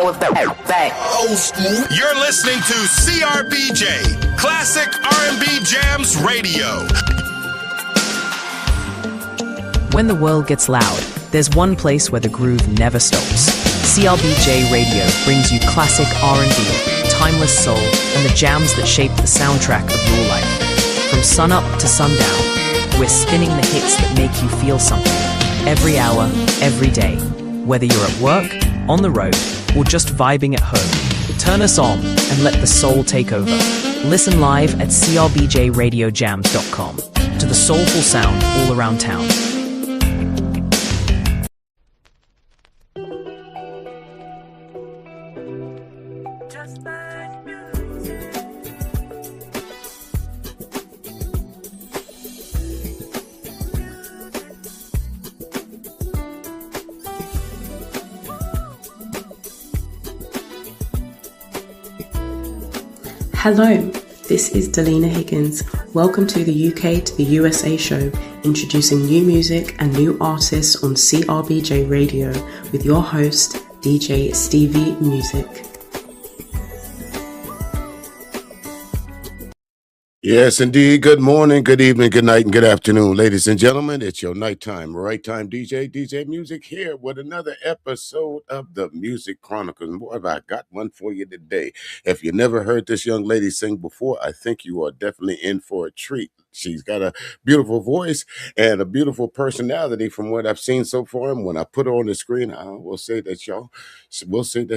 Old school. You're listening to CRBJ, Classic R&B Jams Radio. When the world gets loud, there's one place where the groove never stops. CRBJ Radio brings you classic R&B, timeless soul, and the jams that shape the soundtrack of your life. From sunup to sundown, we're spinning the hits that make you feel something. Every hour, every day. Whether you're at work, on the road, or just vibing at home, turn us on and let the soul take over. Listen live at crbjradiojams.com to the soulful sound all around town. Hello, this is Delina Higgins. Welcome to the UK to the USA show, introducing new music and new artists on CRBJ Radio with your host, DJ Stevie Music. Yes, indeed. Good morning, good evening, good night, and good afternoon, ladies and gentlemen. It's your nighttime, right time DJ Music here with another episode of the Music Chronicles. And boy, have I got one for you today. If you never heard this young lady sing before, I think you are definitely in for a treat. She's got a beautiful voice and a beautiful personality from what I've seen so far. And when I put her on the screen, I will say that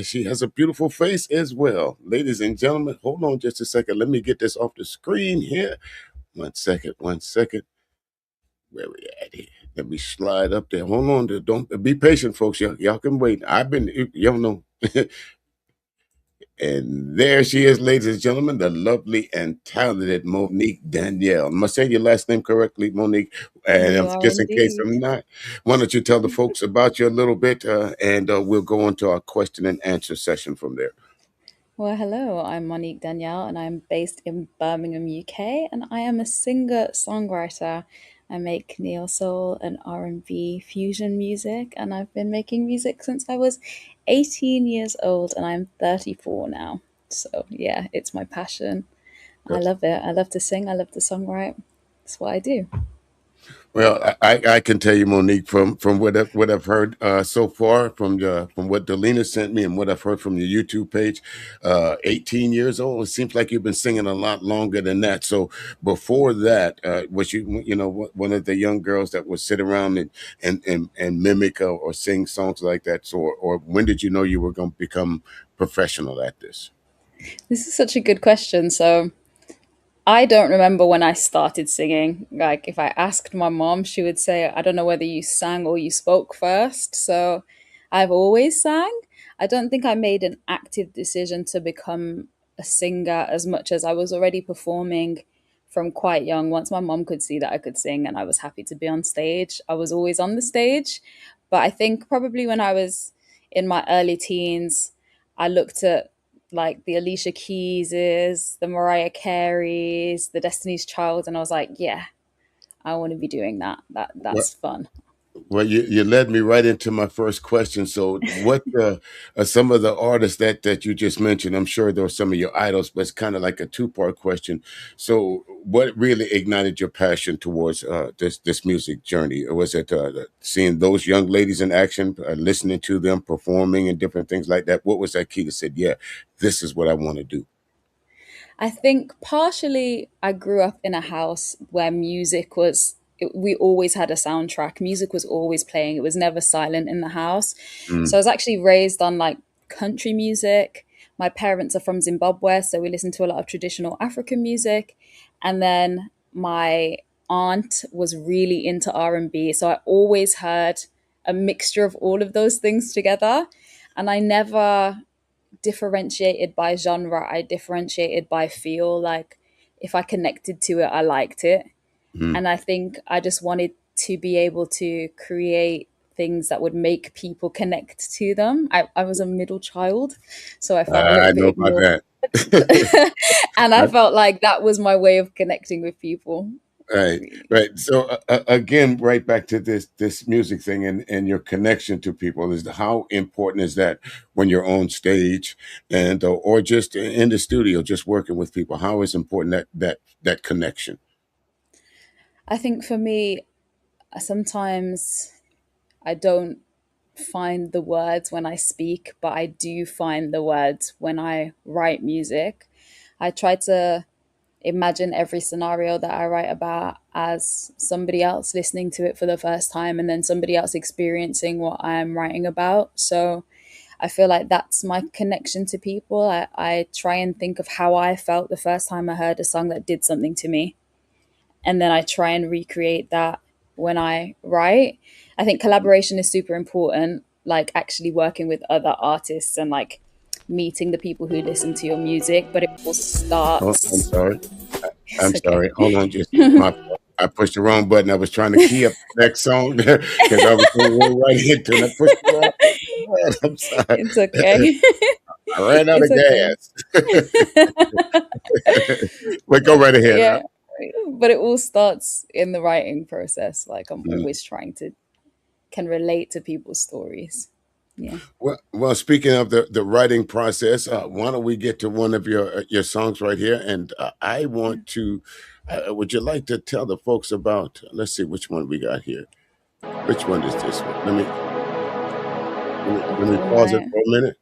she has a beautiful face as well. Ladies and gentlemen, hold on just a second. Let me get this off the screen here. One second. Where we at here? Let me slide up there. Hold on. Don't be patient, folks. Y'all can wait. Y'all know. And there she is, ladies and gentlemen, the lovely and talented Monique-Danielle. Am I saying your last name correctly, Monique? And just in case I'm not, why don't you tell the folks about you a little bit, and we'll go on to our question and answer session from there. Well, hello, I'm Monique-Danielle, and I'm based in Birmingham, UK, and I am a singer-songwriter. I make neo-soul and R&B fusion music, and I've been making music since I was 18 years old, and I'm 34 now. So, yeah, it's my passion. I love it. I love to sing. I love to songwrite. That's what I do. Well, I can tell you, Monique, from what I've heard so far, from what Delina sent me and what I've heard from your YouTube page, 18 years old. It seems like you've been singing a lot longer than that. So before that, was you one of the young girls that would sit around and mimic or sing songs like that? So, or when did you know you were going to become professional at this? This is such a good question. So I don't remember when I started singing. Like, if I asked my mom, she would say, I don't know whether you sang or you spoke first. So I've always sang. I don't think I made an active decision to become a singer as much as I was already performing from quite young. Once my mom could see that I could sing and I was happy to be on stage, I was always on the stage. But I think probably when I was in my early teens, I looked at like the Alicia Keyses, the Mariah Careys, the Destiny's Child, and I was like, yeah, I want to be doing that. That's fun. Well, you led me right into my first question. So what are some of the artists that you just mentioned? I'm sure there were some of your idols, but it's kind of like a two-part question. So what really ignited your passion towards this music journey? Or was it seeing those young ladies in action, listening to them performing and different things like that? What was that key that said, yeah, this is what I want to do? I think partially I grew up in a house where we always had a soundtrack. Music was always playing. It was never silent in the house. So I was actually raised on like country music. My parents are from Zimbabwe, so we listen to a lot of traditional African music. And then my aunt was really into R&B. So I always heard a mixture of all of those things together. And I never differentiated by genre. I differentiated by feel. Like, if I connected to it, I liked it. And I think I just wanted to be able to create things that would make people connect to them. I was a middle child, so I felt I know about that. And I felt like that was my way of connecting with people. Right, really. right. So again, right back to this music thing and your connection to people is how important is that when you're on stage and or just in the studio, just working with people? How is important that connection? I think for me, sometimes I don't find the words when I speak, but I do find the words when I write music. I try to imagine every scenario that I write about as somebody else listening to it for the first time and then somebody else experiencing what I'm writing about. So I feel like that's my connection to people. I try and think of how I felt the first time I heard a song that did something to me. And then I try and recreate that when I write. I think collaboration is super important, like actually working with other artists and like meeting the people who listen to your music, but it all Oh, I'm starts. sorry. It's I'm sorry. okay. Hold on, just my fault. I pushed the wrong button. I was trying to key up the next song because I was going right into it. I pushed the wrong button. I'm sorry. It's okay. I ran out It's of okay. gas. But go right ahead. Yeah. But it all starts in the writing process. Like I'm Mm. always trying to can relate to people's stories. Yeah. Well, speaking of the writing process, why don't we get to one of your songs right here? And I want to. Would you like to tell the folks about? Let's see which one we got here. Which one is this one? Up Let me all pause it night. for a minute.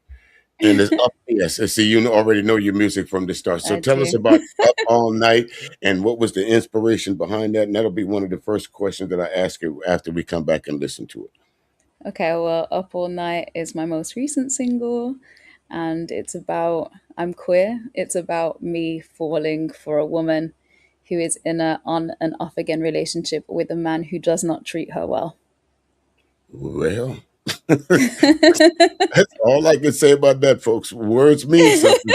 And it's up. Yes, I see. You already know your music from the start. So I tell us do. about Up All Night and what was the inspiration behind that. And that'll be one of the first questions that I ask you after we come back and listen to it. Okay, well, Up All Night is my most recent single, and it's about I'm queer. It's about me falling for a woman who is in a on and off again relationship with a man who does not treat her well. Well, that's all I can say about that, folks. Words mean something.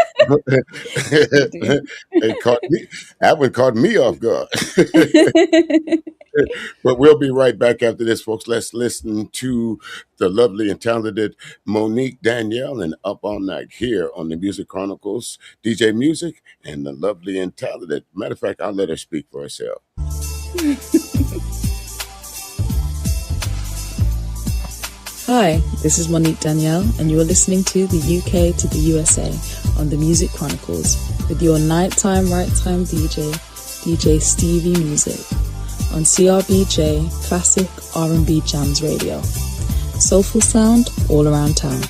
They do. It caught me. That one caught me off guard. But we'll be right back after this, folks. Let's listen to the lovely and talented Monique-Danielle and Up All Night here on the Music Chronicles, DJ Music, and the lovely and talented. Matter of fact, I'll let her speak for herself. Hi, this is Monique-Danielle, and you are listening to the UK to the USA on the Music Chronicles with your nighttime, right time DJ, DJ Stevie Music, on CRBJ Classic R&B Jams Radio. Soulful sound all around town.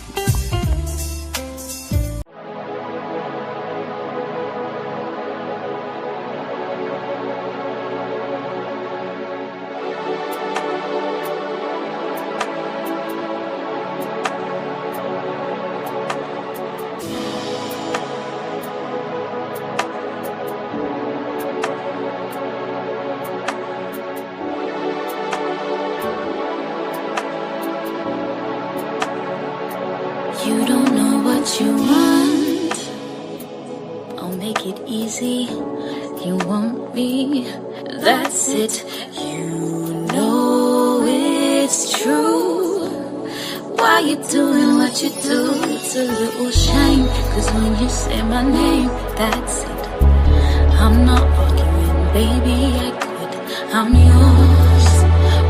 You don't know what you want. I'll make it easy. You want me, that's it. You know it's true. Why you doing what you do? It's a little shame, 'cause when you say my name, that's it. I'm not arguing, baby, I could. I'm yours.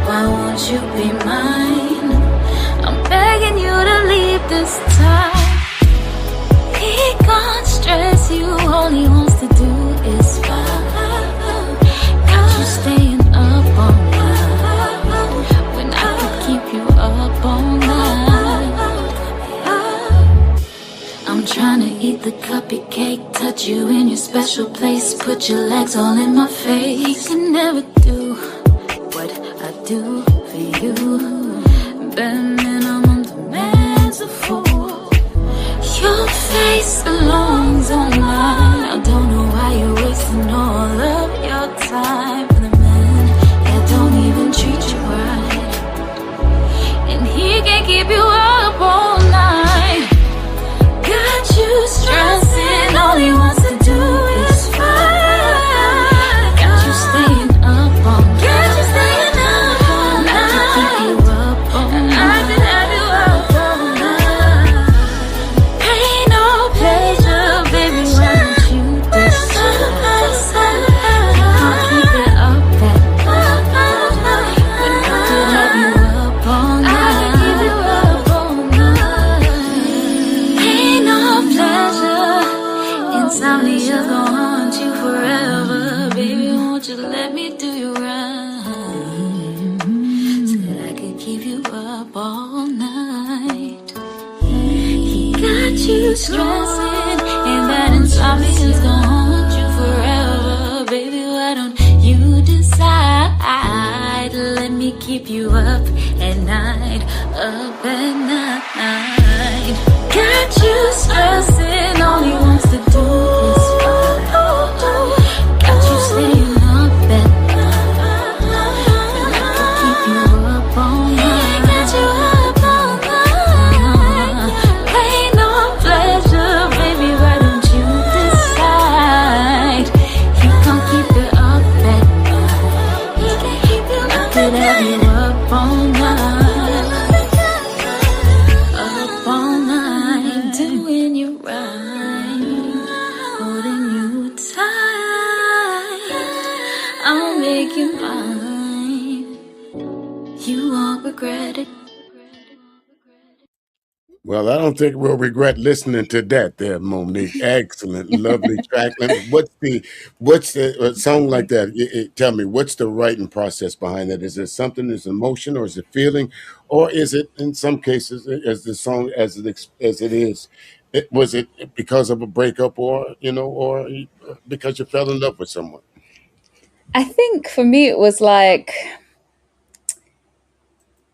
Why won't you be mine? I'm begging you to leave this time. He can't stress you, all he wants to do is fight. Got you staying up all night when I could keep you up all night. I'm trying to eat the cupcake, touch you in your special place, put your legs all in my face. You can never do what I do for you. Bare minimum demands a fool. Your face belongs online. I don't know why you're wasting all of your time for the man that don't even treat you right. And he can keep you up all night. Got you stressing, all he wants to do is fight. Got you staying up all pleasure. Insomnia's gonna haunt you forever. Baby, won't you let me do you right? Said I could keep you up all night. He got you stressing, and that insomnia's gonna haunt you forever. Baby, why don't you decide? Let me keep you up at night, up at night. Got you stressing, all he wants to do is fight. Got you staying up at night, and I can keep you up all night. Got you up all night. Pain or pleasure, baby, why don't you decide? He gon' keep it up at night. He can keep you up at night. Have you up all night, up all night, doing you right, holding you tight. I'll make you mine. You won't regret it. Well, I don't think we'll regret listening to that there, Monique. Excellent, lovely track. What's the song like that? Tell me, what's the writing process behind that? Is it something, is it emotion, or is it feeling, or is it in some cases as the song as it is? Was it because of a breakup, or or because you fell in love with someone? I think for me, it was like,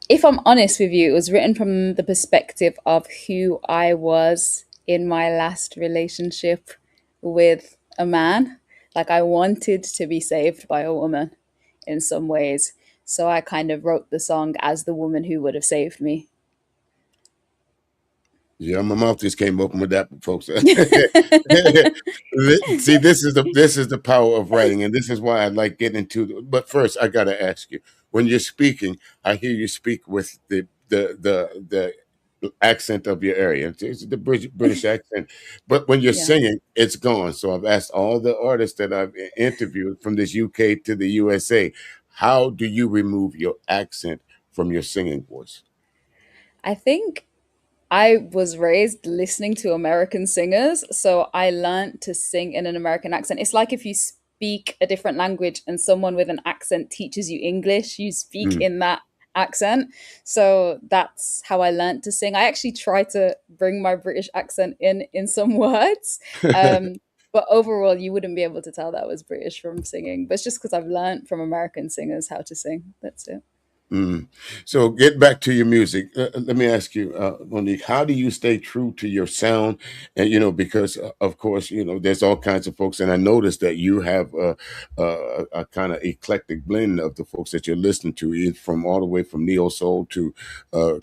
if I'm honest with you, it was written from the perspective of who I was in my last relationship with a man. Like, I wanted to be saved by a woman in some ways. So I kind of wrote the song as the woman who would have saved me. Yeah, my mouth just came open with that, folks. See, this is the power of writing, and this is why I like getting into. But first, I gotta ask you: when you're speaking, I hear you speak with the accent of your area. It's the British accent, but when you're Yeah. singing, it's gone. So I've asked all the artists that I've interviewed from this UK to the USA, how do you remove your accent from your singing voice? I think I was raised listening to American singers, so I learned to sing in an American accent. It's like if you speak a different language and someone with an accent teaches you English, you speak Mm. in that accent. So that's how I learned to sing. I actually try to bring my British accent in some words. Um, but overall, you wouldn't be able to tell that I was British from singing. But it's just because I've learned from American singers how to sing. That's it. Mm. So get back to your music. Let me ask you, Monique, how do you stay true to your sound? And because of course, there's all kinds of folks, and I noticed that you have a kind of eclectic blend of the folks that you're listening to, from all the way from neo soul to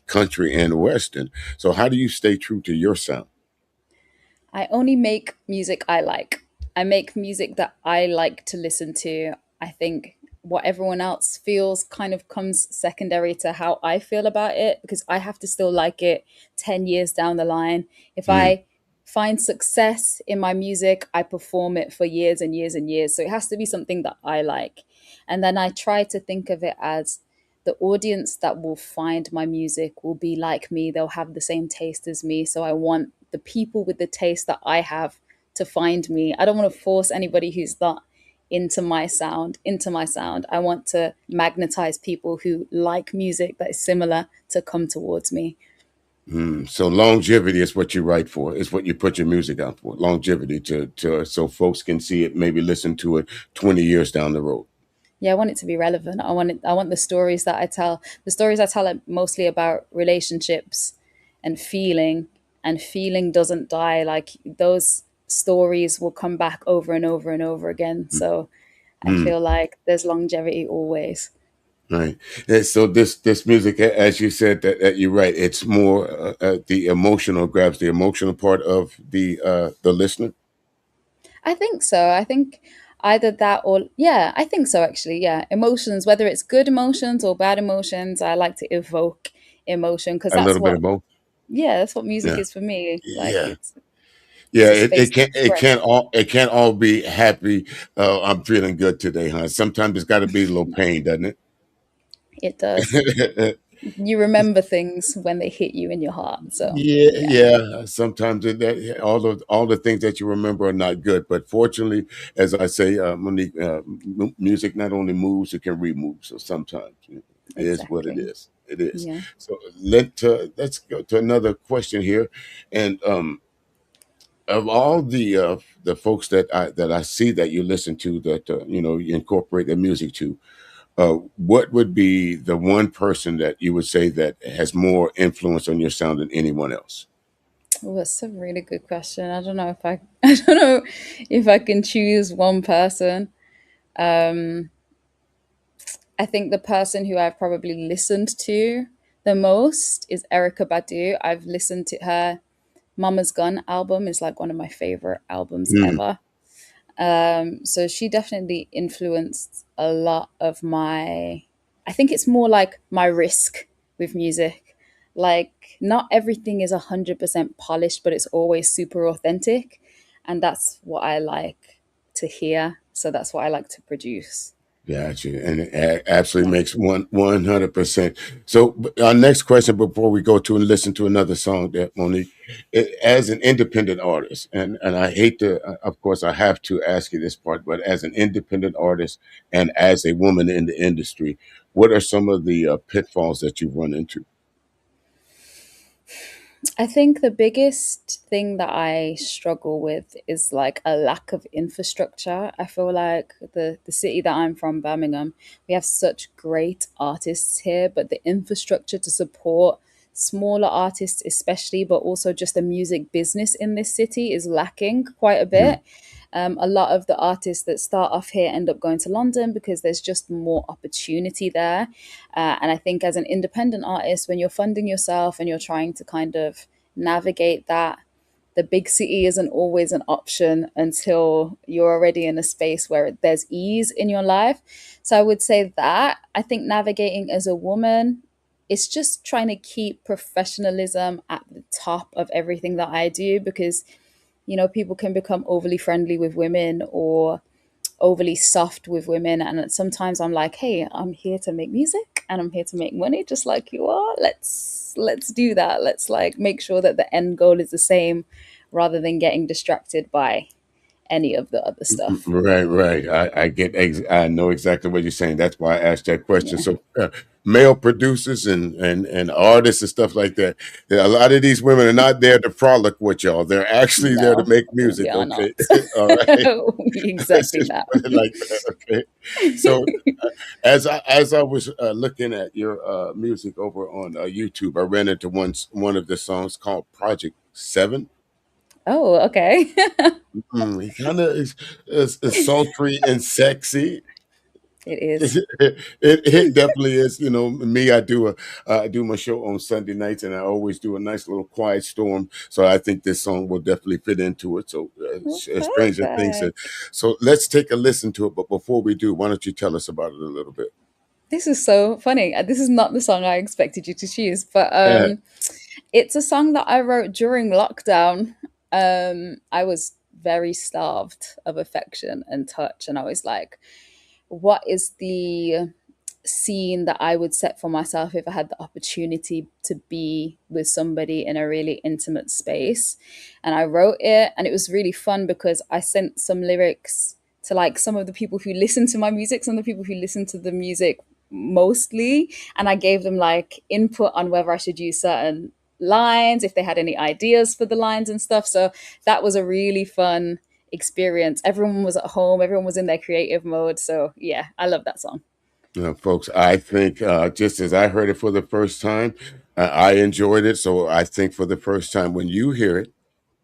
country and western. So how do you stay true to your sound? I only make music I like. I make music that I like to listen to. I think what everyone else feels kind of comes secondary to how I feel about it, because I have to still like it 10 years down the line. If Mm. I find success in my music, I perform it for years and years and years. So it has to be something that I like. And then I try to think of it as the audience that will find my music will be like me. They'll have the same taste as me. So I want the people with the taste that I have to find me. I don't want to force anybody who's not into my sound. I want to magnetize people who like music that is similar to come towards me. So longevity is what you write for. Is what you put your music out for. Longevity to so folks can see it, maybe listen to it 20 years down the road. Yeah, I want it to be relevant. I want the stories that I tell. The stories I tell are mostly about relationships and feeling, and feeling doesn't die. Like, those stories will come back over and over and over again. So I Mm. feel like there's longevity always. Right. And so this music, as you said, that you're right. It's more the emotional grabs the emotional part of the listener. I think so. I think either that, or yeah, I think so actually. Yeah. Emotions, whether it's good emotions or bad emotions, I like to evoke emotion, because A little bit of both. that's what music Yeah. is for me. Like, Yeah. it's Yeah. a It, space it to can't it express. can't all it can't all be happy. I'm feeling good today, huh? Sometimes it's got to be a little pain, doesn't It does. it? You remember things when they hit you in your heart. So Yeah, yeah, yeah. Sometimes all the things that you remember are not good, but fortunately, as I say, Monique, music not only moves, it can remove. So sometimes it is what it exactly. is. It is. Yeah. So let's go to another question here, and of all the folks that I see that you listen to that you incorporate their music to, what would be the one person that you would say that has more influence on your sound than anyone else? Oh, that's a really good question. I don't know if I I don't know if I can choose one person. Um I think the person who I've probably listened to the most is Erica Badu. I've listened to her Mama's Gun album is like one of my favorite albums Mm, ever. So she definitely influenced a lot of my, I think it's more like my risk with music. Like, not everything is 100% polished, but it's always super authentic. And that's what I like to hear. So that's what I like to produce. gotcha, and it absolutely Yeah. makes 100%. So, our next question before we go to and listen to another song, that Monique, as an independent artist, and I hate to, of course, I have to ask you this part, but as an independent artist and as a woman in the industry, what are some of the pitfalls that you've run into? I think the biggest thing that I struggle with is like a lack of infrastructure. I feel like the city that I'm from, Birmingham, we have such great artists here, but the infrastructure to support smaller artists, especially, but also just the music business in this city is lacking quite a Mm, bit. A lot of the artists that start off here end up going to London because there's just more opportunity there. And I think as an independent artist, when you're funding yourself and you're trying to kind of navigate that, the big city isn't always an option until you're already in a space where there's ease in your life. So I would say that I think navigating as a woman, it's just trying to keep professionalism at the top of everything that I do because people can become overly friendly with women or overly soft with women, and sometimes I'm like, hey, I'm here to make music and I'm here to make money just like you are. Let's do that. Let's like make sure that the end goal is the same rather than getting distracted by any of the other stuff. right, right. I know exactly what you're saying. That's why I asked that question. Yeah. So, male producers and artists and stuff like that. A lot of these women are not there to frolic with y'all. They're actually there to No, make we music. are not. Okay, all right. Let's Exactly just that. put it like that. Okay. So, as I was looking at your music over on YouTube, I ran into one of the songs called Project Seven. Oh, okay. He kind of is sultry and sexy. It is. It definitely is. Me. I do my show on Sunday nights, and I always do a nice little quiet storm. So I think this song will definitely fit into it. So Oh, Stranger Things. perfect. So let's take a listen to it. But before we do, why don't you tell us about it a little bit? This is so funny. This is not the song I expected you to choose, but Uh, it's a song that I wrote during lockdown. I was very starved of affection and touch, and I was like, what is the scene that I would set for myself if I had the opportunity to be with somebody in a really intimate space? And I wrote it, and it was really fun because I sent some lyrics to like some of the people who listen to my music, some of the people who listen to the music mostly, and I gave them like input on whether I should use certain lines, if they had any ideas for the lines and stuff. So that was a really fun experience. Everyone was at home, everyone was in their creative mode. So yeah, I love that song. folks, I think just as I heard it for the first time, I enjoyed it. So I think for the first time, when you hear it,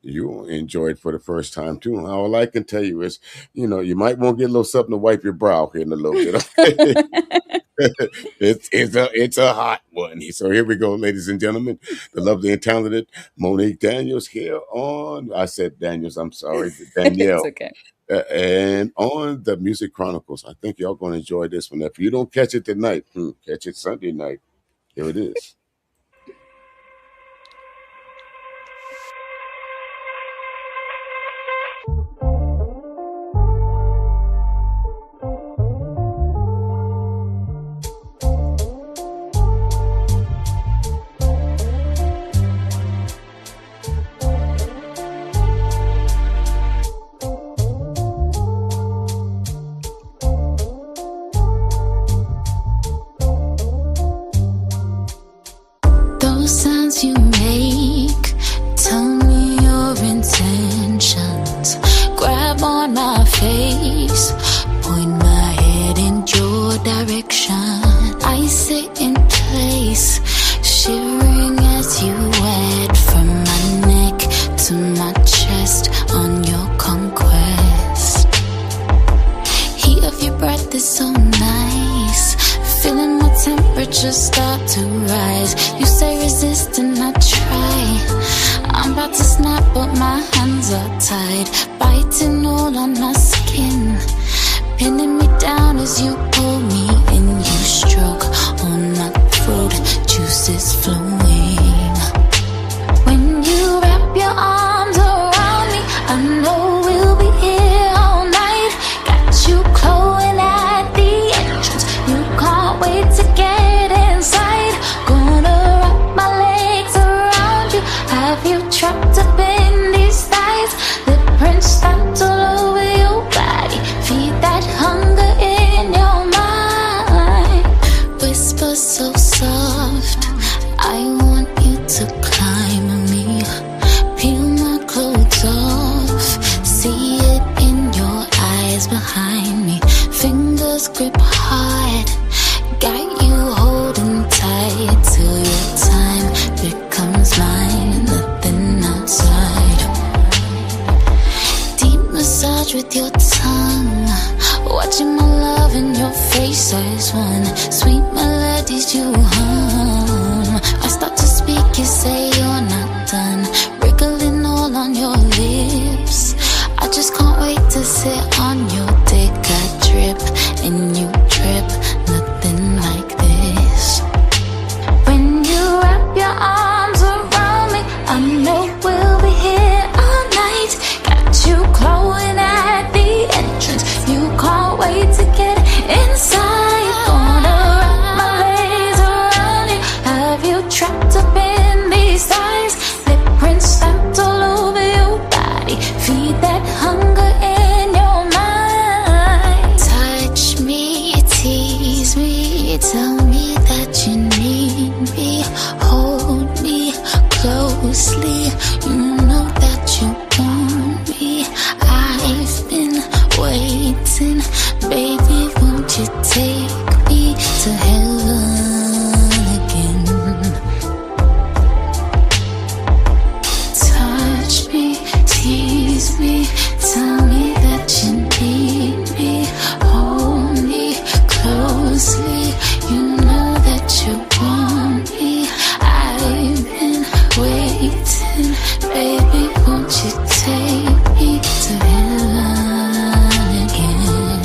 you enjoy it for the first time too. All I can tell you is, you might want to get a little something to wipe your brow here in a little bit. Okay? It's a hot one. So here we go, ladies and gentlemen. The lovely and talented Monique-Daniels here on. I said Daniels. I'm sorry, It's Danielle. okay. And on the Music Chronicles, I think y'all going to enjoy this one. If you don't catch it tonight, catch it Sunday night. Here it is. just start to rise. You say resist and I try. I'm about to snap but my hands are tied, biting all on my skin, pinning me down as you pull me in. You stroke on my throat, juices flowing. When you wrap your arms around me, I know we'll be here all night. Got you glowing at the entrance, you can't wait to get inside. Gonna wrap my legs around you, have you trapped up in these thighs. Lip prints stamped all over your body, feed that hunger in your mind. Whisper so soft, I want you to climb me. Peel my clothes off, see it in your eyes behind me. Fingers grip hard, got you holding tight till your time becomes mine and nothing outside. Deep massage with your tongue, watching my love in your face as one. Sweet melodies you hum, I start to speak, you say you're not done. Wriggling all on your lips, I just can't wait to sit on your dick. I drip and you drip, nothing like this. When you wrap your arms around me, I know we'll be here all night. Got you glowing at the entrance, you can't wait to get inside. Gonna wrap my legs around you, have you trapped up in these thighs. Lip prints stamped all over your body, feed that hunger in your mind. Touch me, tease me, tell me that you need me. Hold me closely, you know that you want me. I've been waiting, baby, won't you take me to heaven again? Touch me, tease me, tell me that you need me. Hold me closely, you know that you want me. I've been waiting, baby, won't you take me to heaven again?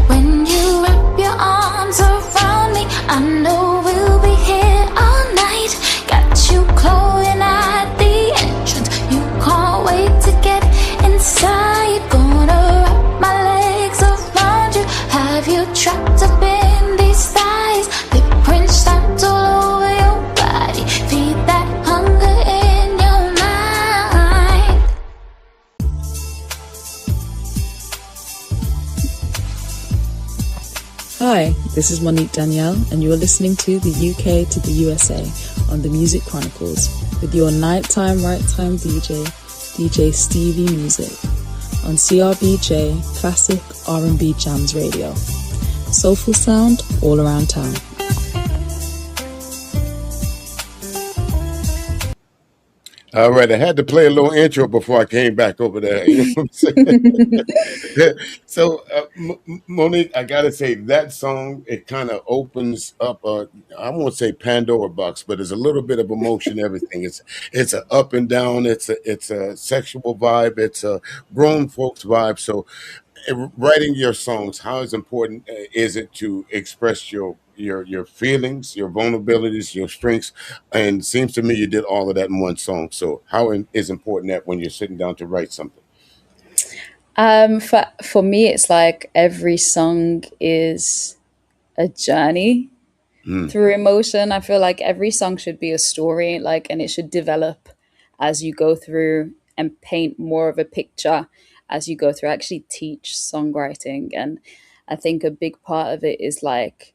When you wrap your arms around me, I know we'll be here all night. Got you glowing at the entrance, you can't wait to get inside. Gonna wrap my legs around you, have you trapped up in these thighs. Lip prints stamped all over your body, feed that hunger in your mind. Hi, this is Monique-Danielle, and you are listening to the UK to the USA on the MUZIQ Chronicles with your nighttime right time DJ, DJ Stevie Music, on CRBJ Classic R&B Jams Radio. Soulful sound all around town. All right, I had to play a little intro before I came back over there. You know what I'm saying? So, Monique, I gotta say that song, it kind of opens up I won't say Pandora box, but there's a little bit of emotion. Everything it's a up and down. It's a sexual vibe. It's a grown folks vibe. So, writing your songs, how is important is it to express your feelings, your vulnerabilities, your strengths? And it seems to me you did all of that in one song. So how is important that when you're sitting down to write something? For me, it's like every song is a journey through emotion. I feel like every song should be a story, like, and it should develop as you go through and paint more of a picture as you go through. I actually teach songwriting, and I think a big part of it is like,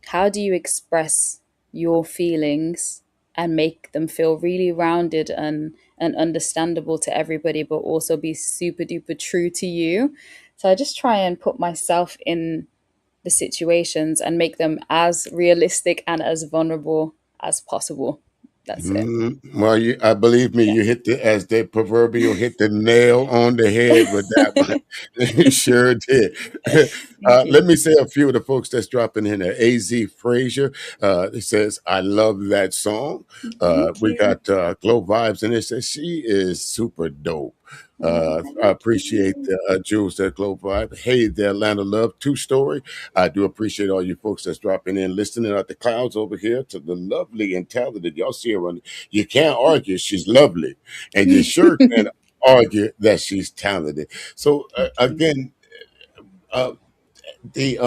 how do you express your feelings and make them feel really rounded and understandable to everybody, but also be super duper true to you. So I just try and put myself in the situations and make them as realistic and as vulnerable as possible. That's it. Well, I believe me, Yeah. you hit as the proverbial hit the nail on the head with that one. You sure did. Thank Let you. me say a few of the folks that's dropping in there. AZ Frazier, it says, I love that song. Thank We you. got Glow Vibes, and it says she is super dope. Oh, I thank appreciate you. Jules, that Glow Vibe. Hey, the Atlanta Love, two-story. I do appreciate all you folks that's dropping in, listening out the clouds over here to the lovely and talented. Y'all see her on. You can't argue she's lovely, and you sure can't argue that she's talented. So Thank you. again, uh, the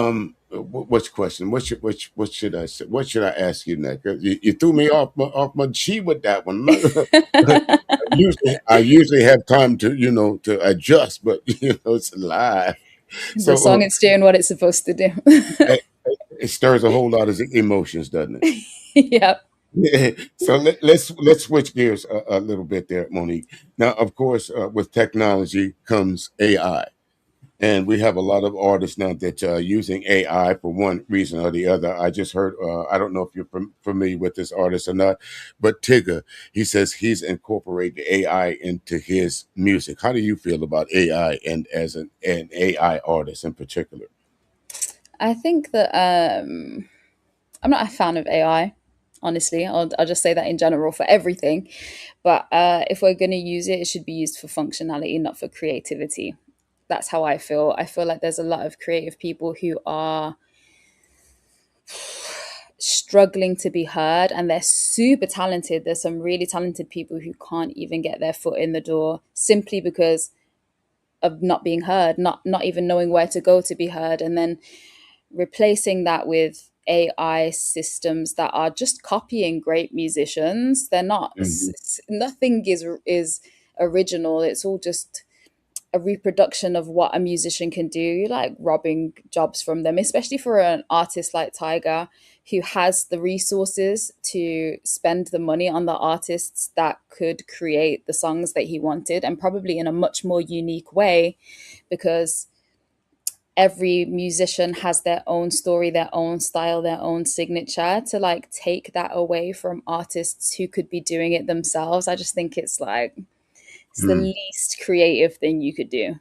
what's the question? What should I say? What should I ask you next? You threw me off my G with that one. I usually have time to to adjust, but it's live. The So song is doing what it's supposed to do. it, it stirs a whole lot of emotions, doesn't it? Yep. So let's switch gears a little bit there, Monique. Now, of course, with technology comes AI, and we have a lot of artists now that are using AI for one reason or the other. I just heard, I don't know if you're familiar with this artist or not, but Tigger, he says he's incorporated AI into his music. How do you feel about AI and as an AI artist in particular? I think that I'm not a fan of AI. Honestly, I'll just say that in general for everything. But if we're going to use it, it should be used for functionality, not for creativity. That's how I feel. I feel like there's a lot of creative people who are struggling to be heard, and they're super talented. There's some really talented people who can't even get their foot in the door simply because of not being heard, not even knowing where to go to be heard. And then replacing that with AI systems that are just copying great musicians. They're not. Mhm. Nothing is original. It's all just a reproduction of what a musician can do. You're like robbing jobs from them, especially for an artist like Tiger, who has the resources to spend the money on the artists that could create the songs that he wanted, and probably in a much more unique way, because every musician has their own story, their own style, their own signature. To like take that away from artists who could be doing it themselves, I just think it's the Mm. least creative thing you could do.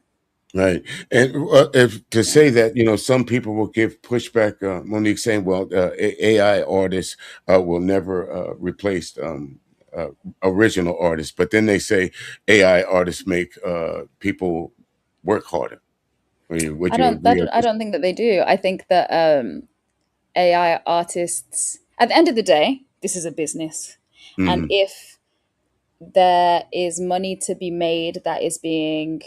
Right. And if to say that, some people will give pushback, Monique, saying, well, AI artists will never replace uh, original artists. But then they say AI artists make people work harder. Would you agree or I don't think that they do. I think that AI artists, at the end of the day, this is a business. And disagree? if there is money to be made that is being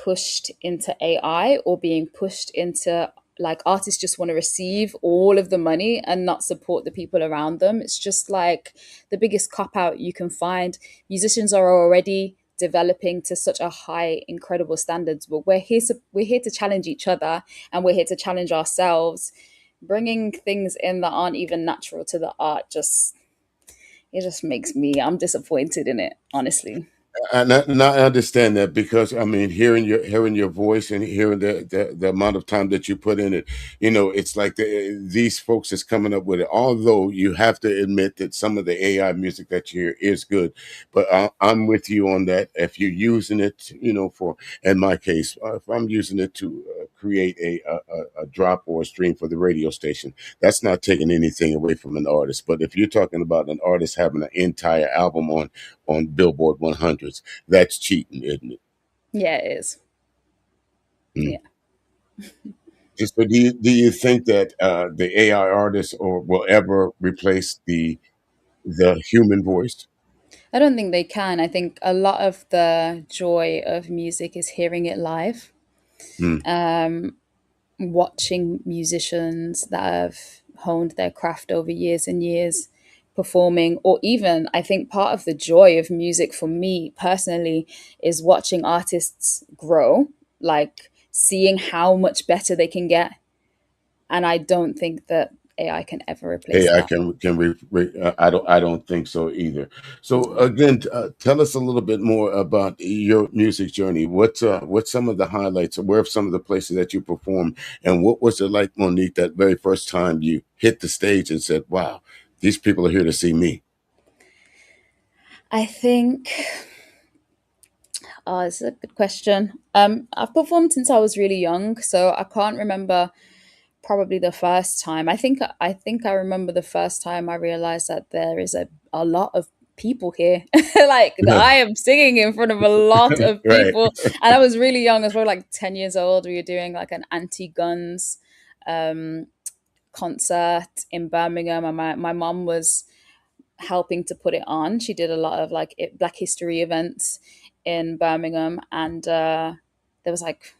pushed into AI or being pushed into, like, artists just want to receive all of the money and not support the people around them. It's just like the biggest cop out you can find. Musicians are already developing to such a high, incredible standards, but we're here to challenge each other, and we're here to challenge ourselves. Bringing things in that aren't even natural to the art, just makes me, I'm disappointed in it, honestly. I understand that because I mean, hearing your voice and hearing the amount of time that you put in it, it's like these folks is coming up with it. Although you have to admit that some of the AI music that you hear is good, but I'm with you on that. If you're using it, for in my case, if I'm using it to create a drop or a stream for the radio station, that's not taking anything away from an artist. But if you're talking about an artist having an entire album on Billboard 100s. That's cheating, isn't it? Yeah, it is. Mm. Yeah. Just, but do you think that the AI artists or will ever replace the human voice? I don't think they can. I think a lot of the joy of music is hearing it live, Mm. watching musicians that have honed their craft over years and years performing, or even, I think part of the joy of music for me personally is watching artists grow, like seeing how much better they can get. And I don't think that AI can ever replace AI that. I don't think so either. So again, tell us a little bit more about your music journey. What's some of the highlights? Where are some of the places that you performed, and what was it like, Monique, that very first time you hit the stage and said, "Wow, these people are here to see me." I think, this is a good question. I've performed since I was really young, so I can't remember probably the first time. I think I remember the first time I realized that there is a lot of people here. Like I am singing in front of a lot of Right. people, and I was really young. I was probably like 10 years old. We were doing like an anti-guns concert in Birmingham, and my mom was helping to put it on. She did a lot of like Black History events in Birmingham, and there was like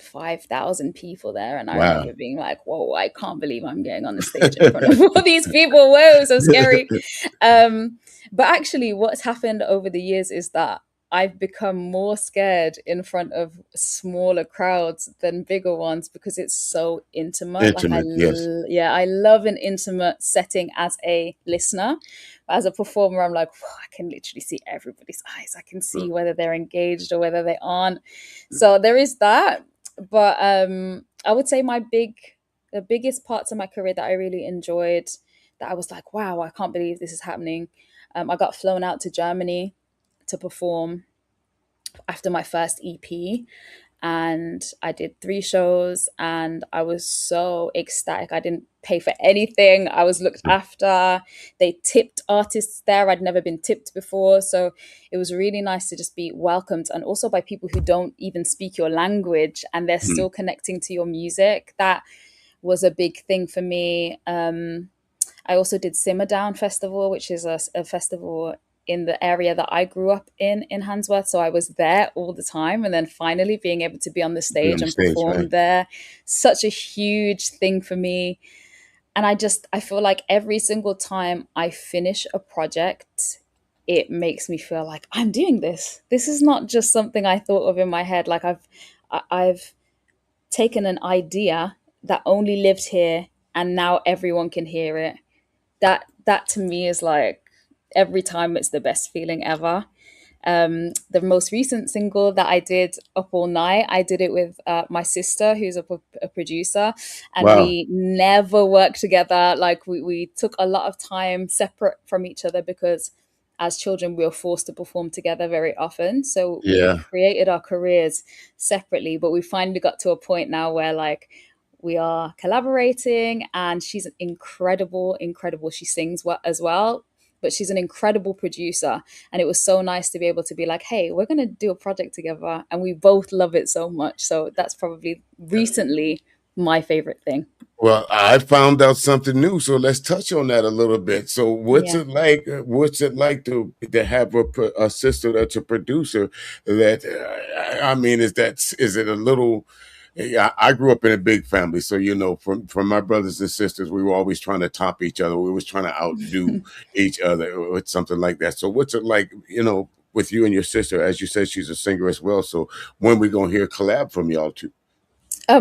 5,000 people there, and I Wow. remember being like, whoa, I can't believe I'm getting on the stage in front of all these people. Whoa, so scary. But actually what's happened over the years is that I've become more scared in front of smaller crowds than bigger ones because it's so intimate. Like Intimate, yes. yeah, I love an intimate setting as a listener. As a performer, I'm like, whoa, I can literally see everybody's eyes. I can see whether they're engaged or whether they aren't. So there is that. But I would say the biggest parts of my career that I really enjoyed, that I was like, wow, I can't believe this is happening. I got flown out to Germany to perform after my first EP, and I did 3 shows, and I was so ecstatic. I didn't pay for anything. I was looked after. They tipped artists there. I'd never been tipped before. So it was really nice to just be welcomed, and also by people who don't even speak your language and they're still connecting to your music. That was a big thing for me. I also did Simmer Down Festival, which is a festival in the area that I grew up in Handsworth. So I was there all the time. And then finally being able to be on the stage and perform there, such a huge thing for me. And I feel like every single time I finish a project, it makes me feel like I'm doing this. This is not just something I thought of in my head. Like I've taken an idea that only lived here and now everyone can hear it. That to me is like, every time it's the best feeling ever. The most recent single that I did, Up All Night, I did it with my sister, who's a producer, and Wow. we never worked together. Like we took a lot of time separate from each other because as children we were forced to perform together very often. So we Yeah. created our careers separately, but we finally got to a point now where like we are collaborating, and she's incredible. She sings as well, but she's an incredible producer. And it was so nice to be able to be like, hey, we're going to do a project together. And we both love it so much. So that's probably recently my favorite thing. Well, I found out something new, so let's touch on that a little bit. So, what's Yeah. it like? What's it like to have a sister that's a producer? That I mean, is it a little? Yeah, I grew up in a big family, so from my brothers and sisters, we were always trying to top each other. We was trying to outdo each other, or something like that. So, what's it like? With you and your sister, as you said, she's a singer as well. So, when we gonna hear a collab from y'all two?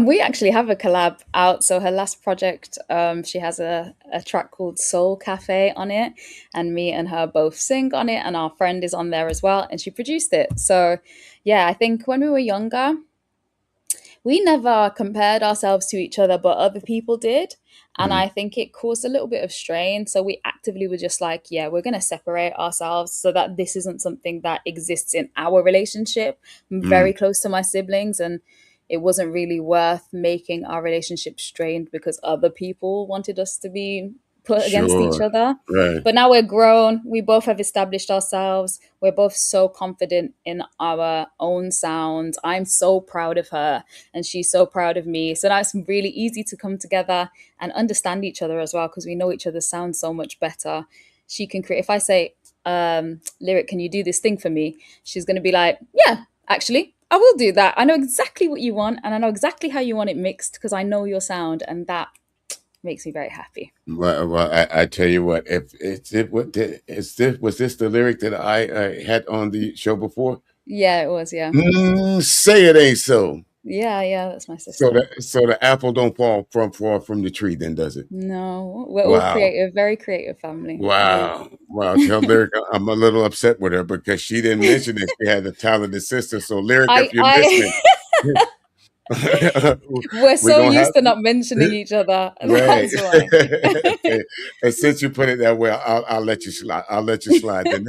We actually have a collab out. So her last project, she has a track called Soul Cafe on it, and me and her both sing on it, and our friend is on there as well, and she produced it. So yeah, I think when we were younger, we never compared ourselves to each other, but other people did. And I think it caused a little bit of strain. So we actively were just like, yeah, we're going to separate ourselves so that this isn't something that exists in our relationship. I'm very close to my siblings, and it wasn't really worth making our relationship strained because other people wanted us to be put against each Sure, other. right. But now we're grown. We both have established ourselves. We're both so confident in our own sound. I'm so proud of her, and she's so proud of me. So now it's really easy to come together and understand each other as well, because we know each other's sound so much better. She can create. If I say, Lyric, can you do this thing for me? She's going to be like, yeah, actually, I will do that. I know exactly what you want, and I know exactly how you want it mixed because I know your sound, and that makes me very happy. Well, I tell you what, if it's it, what did, is this was this the lyric that I had on the show before? Yeah, it was. Yeah. Say it ain't so. Yeah, that's my So sister. the apple don't fall from the tree, then does it? No, we're all Wow, creative, very creative family. Very. wow. Tell Lyric I'm a little upset with her because she didn't mention that she had a talented sister. So Lyric, I if you're I listening, We're We're so gonna have used to not mentioning each other. right. That's why. And since you put it that way, I'll let you slide. I'll let you slide. Then,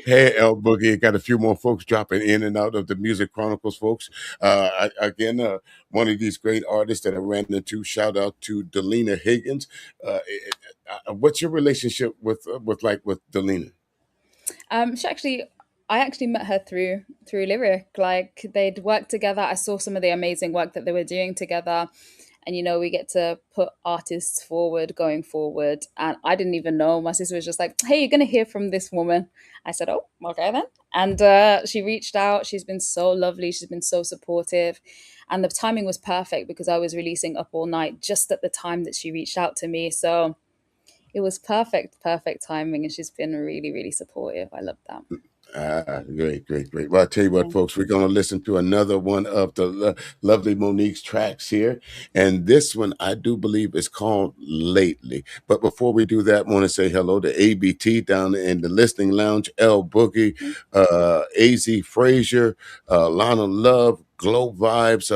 hey, El Boogie, got a few more folks dropping in and out of the Music Chronicles, folks. Again, one of these great artists that I ran into. Shout out to Delina Higgins. What's your relationship with Delina? I actually met her through Lyric. Like they'd worked together. I saw some of the amazing work that they were doing together. And we get to put artists forward going forward. And I didn't even know. My sister was just like, "Hey, you're gonna hear from this woman." I said, "Oh, okay then." And she reached out. She's been so lovely. She's been so supportive. And the timing was perfect because I was releasing Up All Night just at the time that she reached out to me. So it was perfect timing. And she's been really, really supportive. I love that. Great. Well, I'll tell you what, folks, we're going to listen to another one of the lovely Monique's tracks here. And this one, I do believe, is called Lately. But before we do that, I want to say hello to ABT down in the listening lounge, L Boogie, AZ Frazier, Lana Love, Glow Vibes,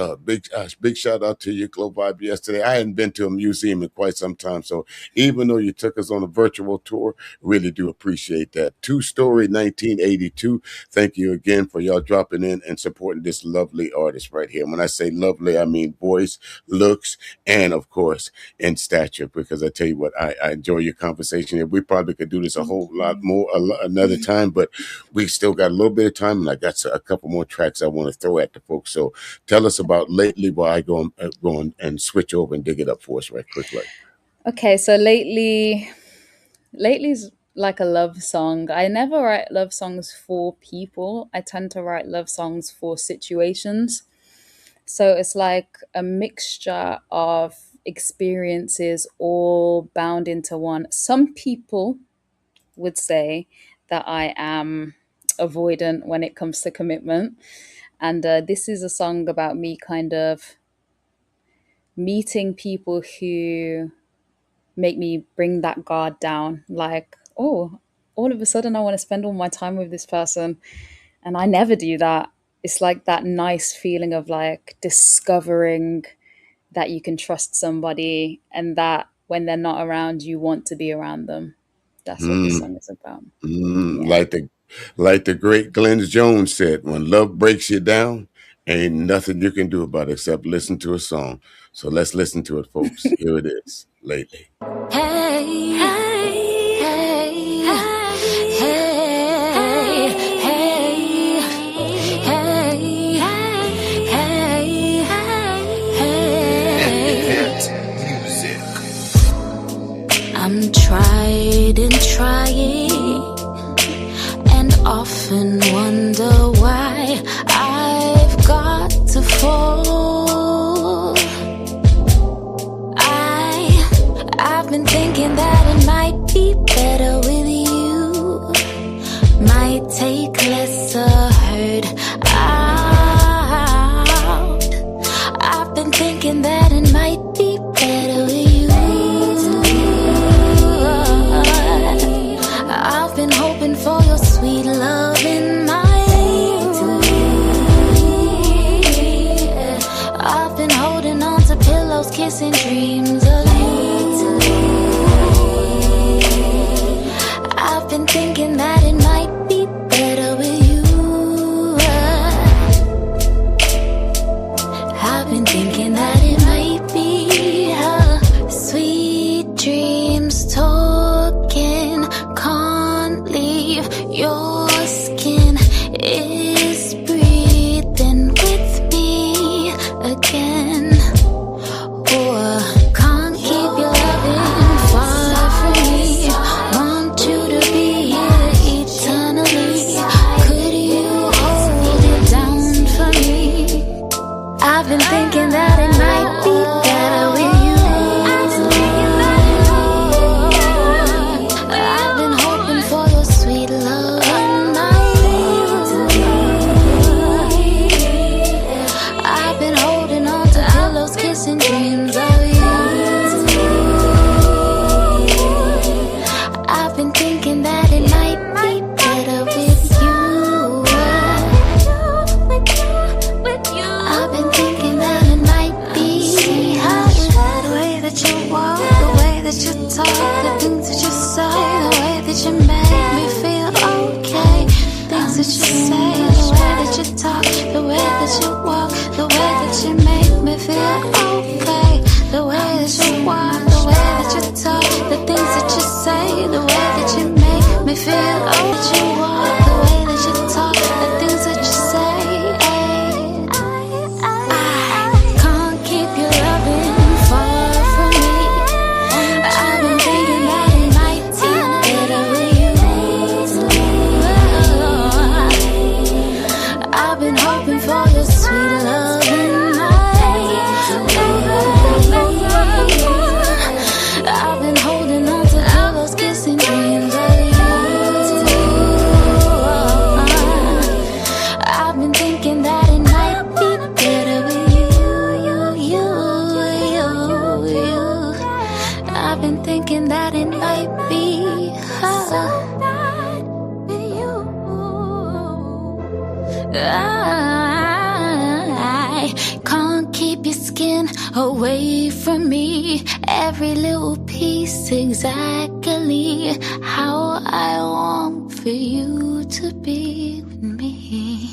big shout out to you, Glow Vibe. Yesterday, I hadn't been to a museum in quite some time, so even though you took us on a virtual tour, really do appreciate that. Two Story 1982. Thank you again for y'all dropping in and supporting this lovely artist right here. When I say lovely, I mean voice, looks, and of course in stature. Because I tell you what, I enjoy your conversation here. We probably could do this a whole lot more another time, but we still got a little bit of time, and I got a couple more tracks I want to throw at the folks. So tell us about Lately while I go and switch over and dig it up for us right quickly. Okay, so lately's like a love song. I never write love songs for people. I tend to write love songs for situations. So it's like a mixture of experiences all bound into one. Some people would say that I am avoidant when it comes to commitment. And this is a song about me kind of meeting people who make me bring that guard down. Like, oh, all of a sudden I want to spend all my time with this person. And I never do that. It's like that nice feeling of like discovering that you can trust somebody and that when they're not around, you want to be around them. That's what this song is about. Yeah. Like the great Glenn Jones said, when love breaks you down, ain't nothing you can do about it except listen to a song. So let's listen to it, folks. Here it is, Lately. Hey, hey, hey, hey, hey, hey, hey, hey, Music. I'm tried and trying, and often wonder why I've got to fall. I've been thinking that it might be better with you, might take lesser hurt out. I've been thinking that it might be better with you. I've been hoping for your sweet love in my I've been holding on to pillows, kissing dreams of you. I've been thinking that it might be better with you. I've been thinking that it might be sweet dreams talking, can't leave your skin is breathing with me again. Oh, can't keep your loving far from me. Want you to be here eternally. Could you hold it down for me? I've been thinking that it might be better with you. I've been hoping for your sweet love in my I've been holding on to pillows, kissing dreams of you. I've been thinking that it might be better with you. I've been thinking that I can't keep your skin away from me. Every little piece exactly how I want for you to be with me.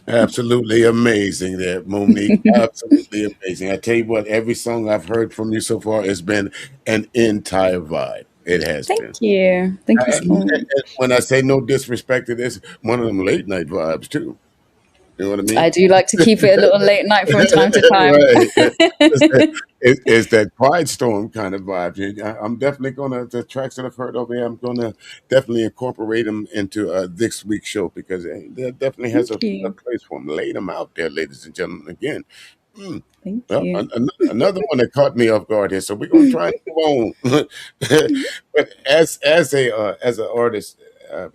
Absolutely amazing there, Monique. Absolutely amazing. I tell you what, every song I've heard from you so far has been an entire vibe. It has Thank been. you. Thank you so much. And when I say no disrespect to this, one of them late night vibes too. You know what I mean? I do like to keep it a little late night from time to time. Right. It's that Quiet Storm kind of vibe. I'm definitely the tracks that I've heard over here, I'm gonna definitely incorporate them into this week's show because there definitely has Thank a you. place for them. Lay them out there, ladies and gentlemen. Again. Mm. Thank Well, you. another one that caught me off guard here, so we're gonna try and move on. But as an artist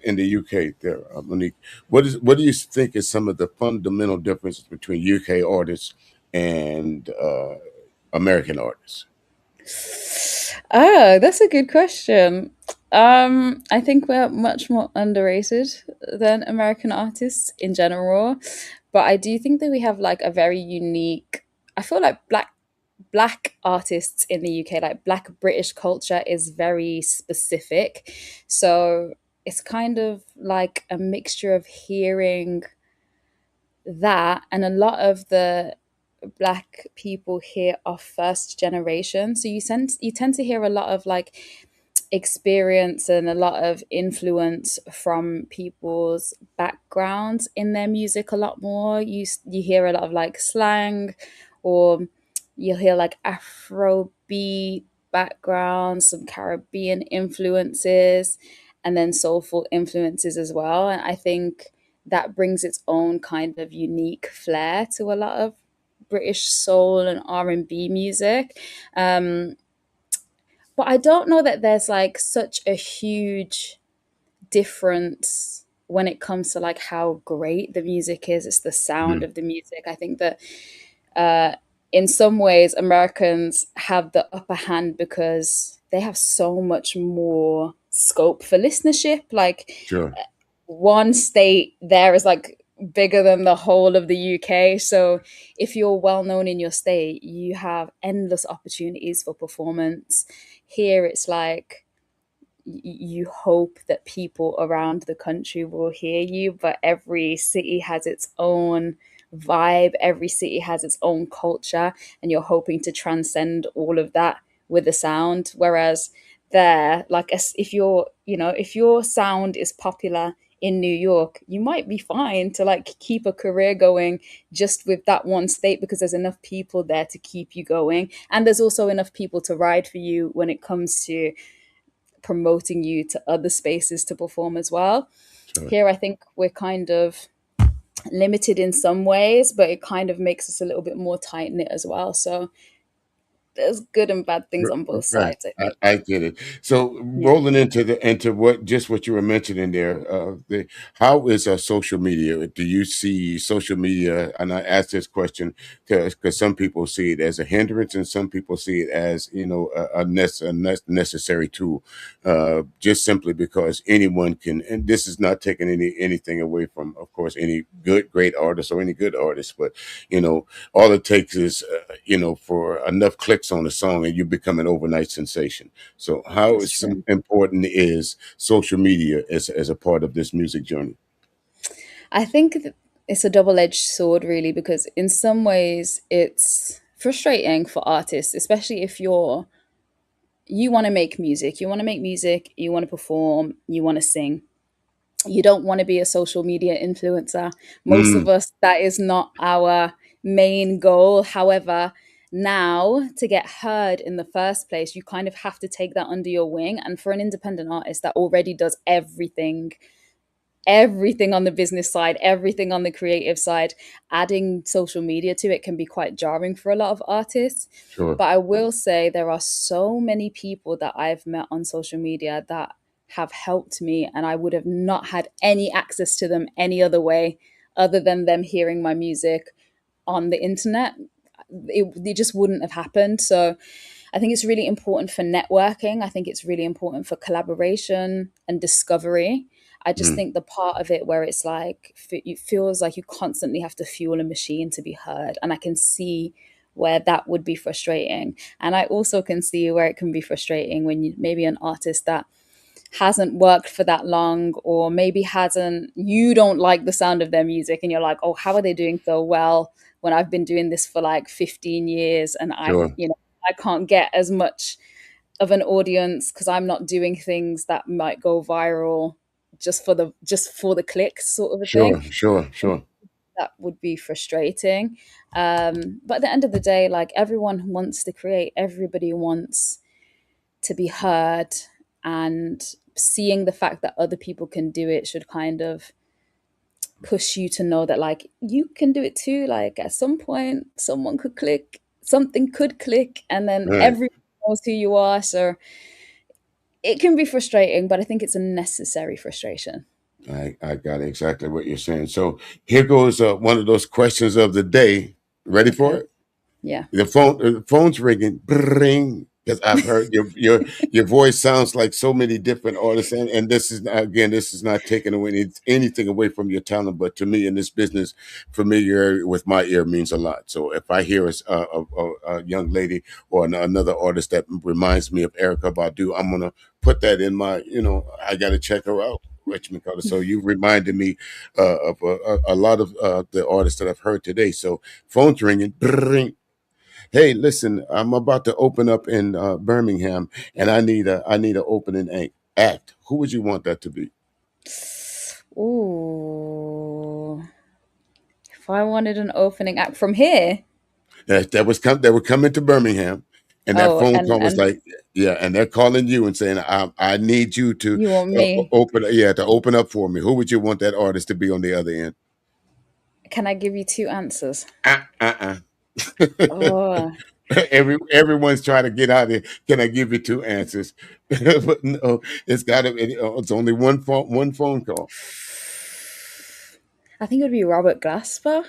in the UK, there, Monique, what do you think is some of the fundamental differences between UK artists and American artists? Oh, that's a good question. I think we're much more underrated than American artists in general, but I do think that we have like a very unique. I feel like black artists in the UK, like black British culture, is very specific. So it's kind of like a mixture of hearing that, and a lot of the black people here are first generation, so you tend to hear a lot of like experience and a lot of influence from people's backgrounds in their music a lot more. You hear a lot of like slang, or you'll hear like Afrobeat backgrounds, some Caribbean influences, and then soulful influences as well. And I think that brings its own kind of unique flair to a lot of British soul and R&B music. Um, but I don't know that there's like such a huge difference when it comes to like how great the music is. It's the sound Mhm. of the music. I think that uh, in some ways Americans have the upper hand because they have so much more scope for listenership. Like Sure, one state there is like bigger than the whole of the UK. So if you're well known in your state, you have endless opportunities for performance. Here it's like you hope that people around the country will hear you, but every city has its own vibe, every city has its own culture, and you're hoping to transcend all of that with a sound. Whereas there, like if if your sound is popular in New York, you might be fine to like keep a career going just with that one state because there's enough people there to keep you going. And there's also enough people to ride for you when it comes to promoting you to other spaces to perform as well. sure. Here, I think we're kind of limited in some ways, but it kind of makes us a little bit more tight knit as well. So there's good and bad things on both Right, sides, I think. I get it. So Yeah. rolling into what you were mentioning there, how is social media? Do you see social media? And I ask this question because some people see it as a hindrance, and some people see it as a necessary tool, just simply because anyone can. And this is not taking anything away from, of course, any great artist or any good artist, but all it takes is for enough clicks on a song and you become an overnight sensation. So how That's is some true. important is social media as a part of this music journey? I think it's a double edged sword, really, because in some ways it's frustrating for artists, especially if you want to make music, you want to perform, you want to sing. You don't want to be a social media influencer. Most Mm, of us, that is not our main goal. However, now to get heard in the first place, you kind of have to take that under your wing. And for an independent artist that already does everything on the business side, everything on the creative side, adding social media to it can be quite jarring for a lot of artists. sure, But I will say there are so many people that I've met on social media that have helped me, and I would have not had any access to them any other way other than them hearing my music on the internet. It just wouldn't have happened. So I think it's really important for networking. I think it's really important for collaboration and discovery. I just think the part of it where it's like it feels like you constantly have to fuel a machine to be heard, and I can see where that would be frustrating. And I also can see where it can be frustrating when you maybe an artist that hasn't worked for that long, or maybe you don't like the sound of their music and you're like, oh, how are they doing so well when I've been doing this for like 15 years and Sure. I can't get as much of an audience because I'm not doing things that might go viral just for the clicks sort of a thing. Sure. Sure. Sure. That would be frustrating. But at the end of the day, like, everyone wants to create, everybody wants to be heard, and seeing the fact that other people can do it should kind of push you to know that, like, you can do it too. Like, at some point something could click, and then Right. everyone knows who you are. So it can be frustrating, but I think it's a necessary frustration. I got exactly what you're saying. So here goes one of those questions of the day. Ready for Okay. it? Yeah. The phone's ringing, ring, because I've heard your voice sounds like so many different artists, and this is not taking away anything away from your talent, but to me in this business, familiarity with my ear means a lot. So if I hear a young lady or another artist that reminds me of Erica Badu, I'm gonna put that in my, I got to check her out. Richmond Carter. So you reminded me of a lot of the artists that I've heard today. So phone's ringing. Ring. Hey, listen, I'm about to open up in Birmingham, and I need an opening act. Who would you want that to be? Ooh. If I wanted an opening act from here. That would come into Birmingham, and that Oh, phone and call was like, yeah, and they're calling you and saying, I need you to you want me? open up for me. Who would you want that artist to be on the other end? Can I give you two answers? Uh. Oh, Everyone's trying to get out of here. Can I give you two answers? But no, it's only one phone call. I think it would be Robert Glasper.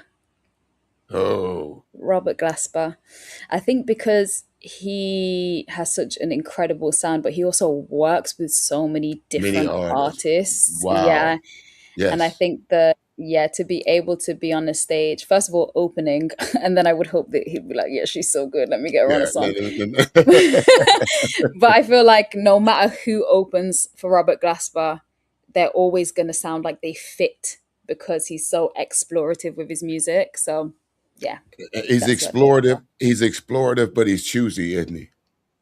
Oh, Robert Glasper. I think because he has such an incredible sound, but he also works with so many many different artists. artists. Wow. Yeah. And I Yes. think that, yeah, to be able to be on the stage, first of all, opening, and then I would hope that he'd be like, yeah, she's so good. Let me get her on a Yeah. song. But I feel like no matter who opens for Robert Glasper, they're always going to sound like they fit because he's so explorative with his music. So, yeah, He's that's what I'd go explorative. for. He's explorative, but he's choosy, isn't he?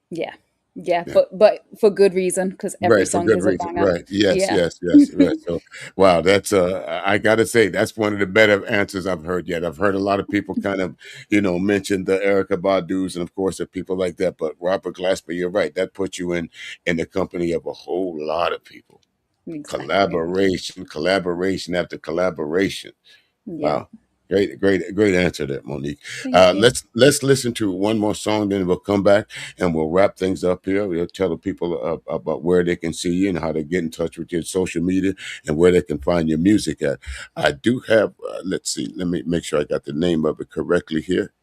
Yeah. Yeah, Yeah. but for good reason, because every Right, for song good is a reason. banger. Right. Yes, Yeah. yes, yes, right. So wow, that's I gotta say that's one of the better answers I've heard yet. I've heard a lot of people kind of, mention the Erica Badu's and of course the people like that, but Robert Glasper, you're right. That puts you in the company of a whole lot of people. Exactly. Collaboration after collaboration. Yeah. Wow. Great answer there, Monique. Thank you. Let's listen to one more song, then we'll come back and we'll wrap things up here. We'll tell the people about where they can see you and how to get in touch with your social media and where they can find your music at. I do have, let's see, let me make sure I got the name of it correctly here.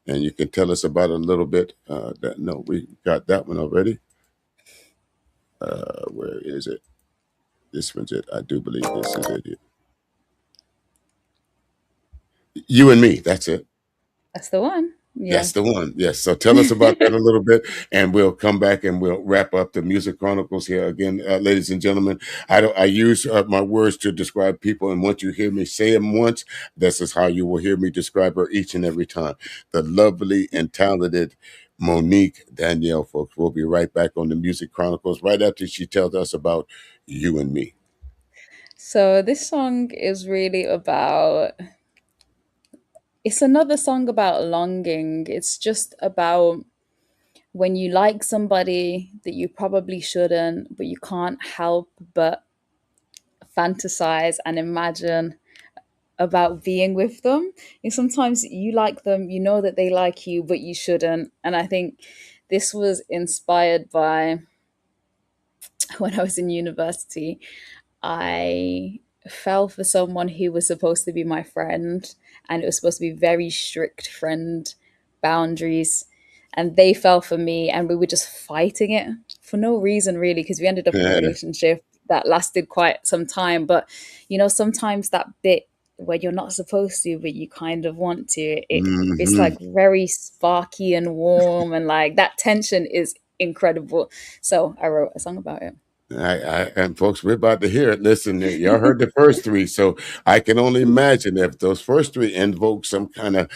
And you can tell us about it a little bit. No, we got that one already. Where is it? This one's it. I do believe this is it. You and Me. That's it. That's the one. Yeah. That's the one. Yes. So tell us about that a little bit, and we'll come back and we'll wrap up the Music Chronicles here again, ladies and gentlemen. I use my words to describe people, and once you hear me say them once, this is how you will hear me describe her each and every time. The lovely and talented Monique-Danielle, folks. We'll be right back on the Music Chronicles right after she tells us about You and Me. So this song is really about, it's another song about longing. It's just about when you like somebody that you probably shouldn't, but you can't help but fantasize and imagine about being with them. And sometimes you like them, you know that they like you, but you shouldn't. And I think this was inspired by when I was in university. I fell for someone who was supposed to be my friend, and it was supposed to be very strict friend boundaries. and they fell for me, and we were just fighting it for no reason really, because we ended up in a relationship that lasted quite some time. But sometimes that bit where you're not supposed to but you kind of want to, it's like very sparky and warm, and like that tension is incredible. So I wrote a song about it. And folks, we're about to hear it. Listen, y'all heard the first three, so I can only imagine if those first three invoke some kind of,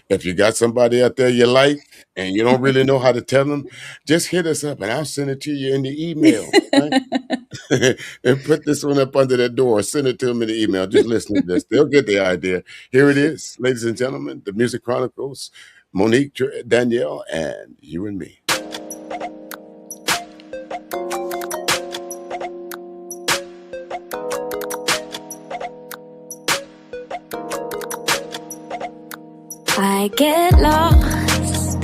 if you got somebody out there you like and you don't really know how to tell them, just hit us up and I'll send it to you in the email. Right? And put this one up under their door. Send it to them in the email. Just listen to this. They'll get the idea. Here it is, ladies and gentlemen, the Music Chronicles, Monique-Danielle, and you and me. I get lost,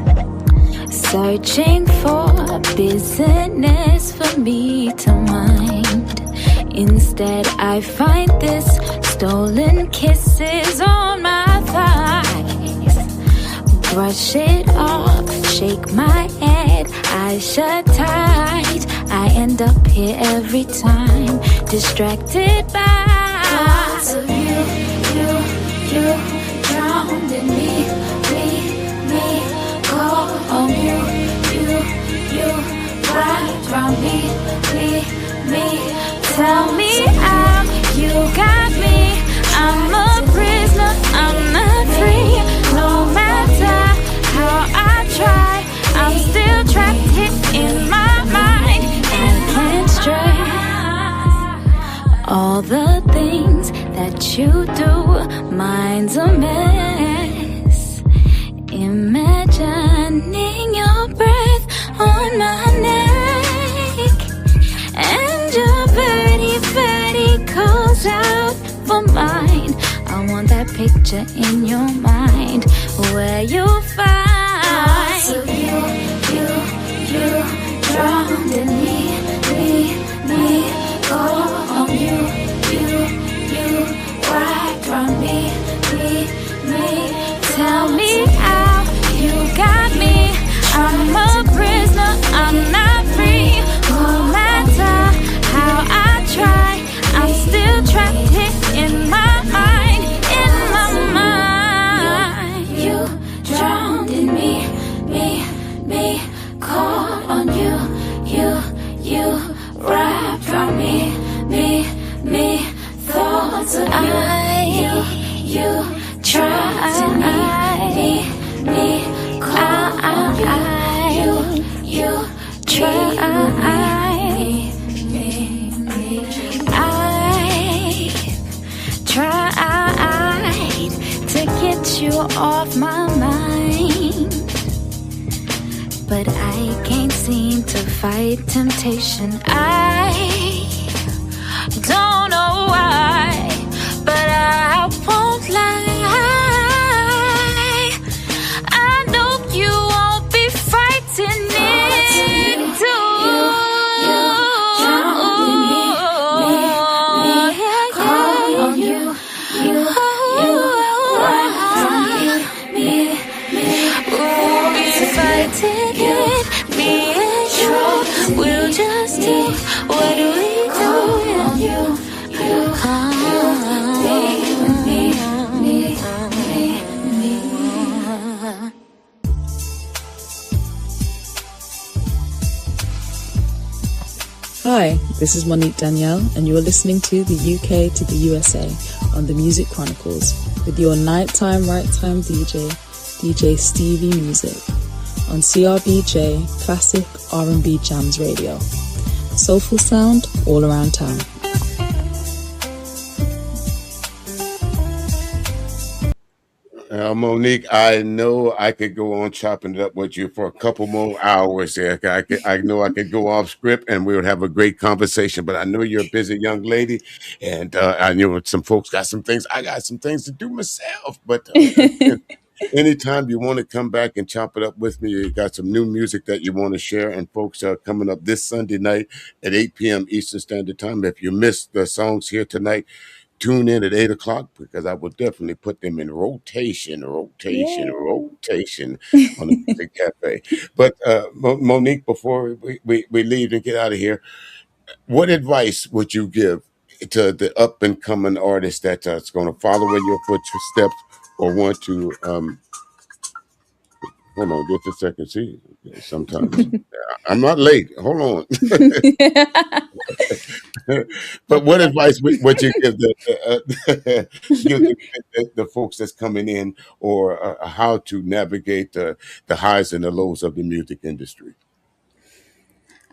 searching for business for me to mind. Instead, I find this stolen kisses on my thighs. Brush it off, shake my head, eyes shut tight. I end up here every time, distracted by thoughts of you. Drowned in me, call on you, wrap around me, tell me how you got me. I'm a prisoner, I'm not free. No matter how I try, I'm still trapped here in my mind and can't stray. All the things that you do, mine's a mess. Imagining your breath on my neck, and your pretty calls out for mine. I want that picture in your mind where you'll find of you drowned in me, call on you. Right from me, tell me how you got me. I'm a prisoner, I'm not free. No matter how I try, I'm still trapped here in my mind, You drowned in me, call on you, right from me. Thoughts of you try me, call on you try I tried to get you off my mind, but I can't seem to fight temptation. I don't know why, but I won't lie. I know you won't be fighting it too. Call on you. We'll be fighting it, me and you. We'll just do what we do. Hi, this is Monique-Danielle, and you are listening to the UK to the USA on the Music Chronicles with your nighttime, right time DJ Stevie Music on CRBJ Classic R&B Jams Radio. Soulful sound all around town. Monique, I know I could go on chopping it up with you for a couple more hours there. I know I could go off script and we would have a great conversation, but I know you're a busy young lady, and I know some folks got some things. I got some things to do myself, but anytime you want to come back and chop it up with me, you got some new music that you want to share, and folks are coming up this Sunday night at 8 p.m. Eastern Standard Time. If you missed the songs here tonight, tune in at 8 o'clock because I will definitely put them in rotation Yay. on the Music Cafe. But Monique, before we leave and get out of here, what advice would you give to the up and coming artist that's going to follow in your footsteps or want to hold on just a second? See, sometimes I'm not late. Hold on. But what advice would you give give the folks that's coming in, or how to navigate the highs and the lows of the music industry?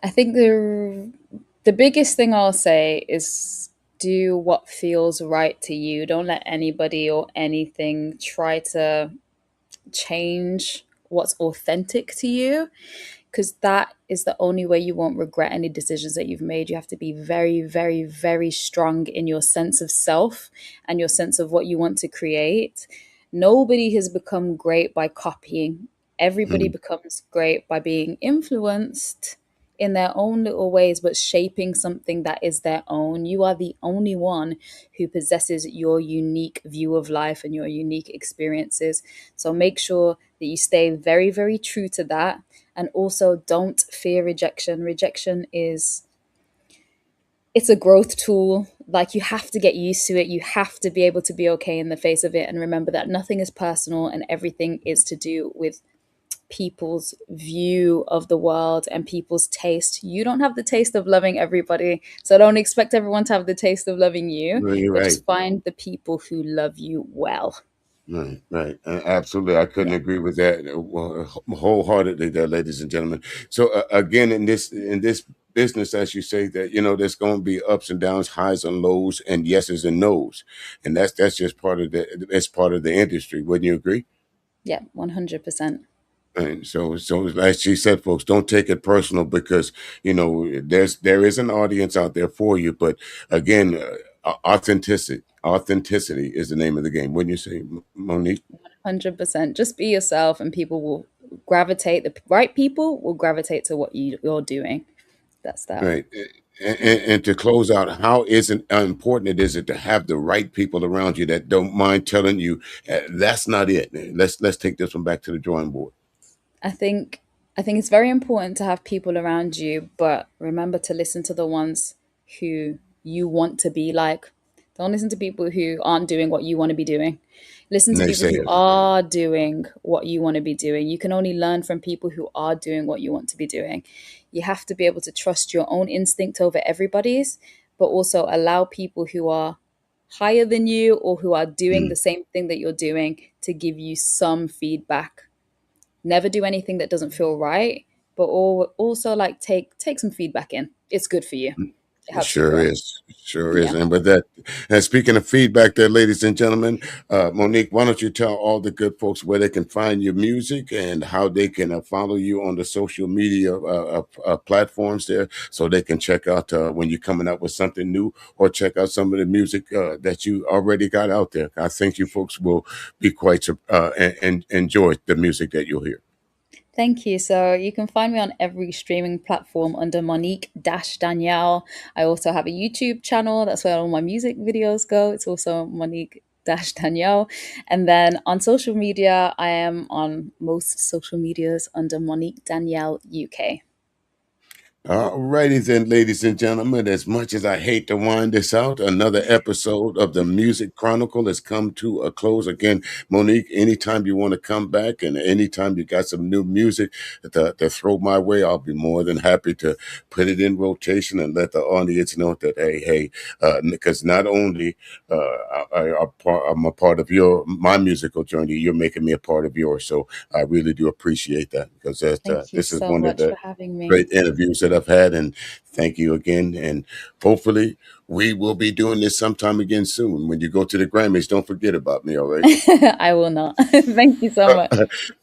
I think the biggest thing I'll say is do what feels right to you. Don't let anybody or anything try to change what's authentic to you, because that is the only way you won't regret any decisions that you've made. You have to be very, very, very strong in your sense of self and your sense of what you want to create. Nobody has become great by copying. Everybody Mm, becomes great by being influenced in their own little ways, but shaping something that is their own. You are the only one who possesses your unique view of life and your unique experiences. So make sure that you stay very, very true to that. And also don't fear rejection. Rejection is it's a growth tool. Like, you have to get used to it. You have to be able to be okay in the face of it and remember that nothing is personal and everything is to do with people's view of the world and people's taste. You don't have the taste of loving everybody, so don't expect everyone to have the taste of loving you, you're but right. just find the people who love you well. Right, right. Absolutely. I couldn't Yeah. agree with that wholeheartedly there, ladies and gentlemen. So again, in this business, as you say, that there's going to be ups and downs, highs and lows, and yeses and nos, and that's just part of the industry. Wouldn't you agree? Yeah, 100%. And so as she said, folks, don't take it personal because there is an audience out there for you. But again, authenticity is the name of the game. Wouldn't you say, Monique? 100%. Just be yourself and people will gravitate. The right people will gravitate to what you're doing. That's that. Right. And to close out, how important it is it to have the right people around you that don't mind telling you that's not it. Let's take this one back to the drawing board. I think I think it's very important to have people around you, but remember to listen to the ones who you want to be like. Don't listen to people who aren't doing what you want to be doing. Listen to people who Naysayers. are doing what you want to be doing. You can only learn from people who are doing what you want to be doing. You have to be able to trust your own instinct over everybody's, but also allow people who are higher than you or who are doing Mm. the same thing that you're doing to give you some feedback. Never do anything that doesn't feel right, but also like take some feedback in. It's good for you. It It helps you sure grow. is. It sure is. Yeah. And with that, and speaking of feedback there, ladies and gentlemen, Monique, why don't you tell all the good folks where they can find your music and how they can follow you on the social media platforms there so they can check out when you're coming out with something new or check out some of the music that you already got out there. I think you folks will be quite and enjoy the music that you'll hear. Thank you. So you can find me on every streaming platform under Monique-Danielle. I also have a YouTube channel. That's where all my music videos go. It's also Monique-Danielle. And then on social media, I am on most social medias under Monique-Danielle UK. All righty then, ladies and gentlemen. As much as I hate to wind this out, another episode of the Music Chronicle has come to a close. Again, Monique, anytime you want to come back and anytime you got some new music to throw my way, I'll be more than happy to put it in rotation and let the audience know that, hey, because not only I'm a part of my musical journey, you're making me a part of yours. So I really do appreciate that because Thank you this is so one of much the for having me. great interviews that I've had, and thank you again. And hopefully, we will be doing this sometime again soon. When you go to the Grammys, don't forget about me. All right. I will not. Thank you so much.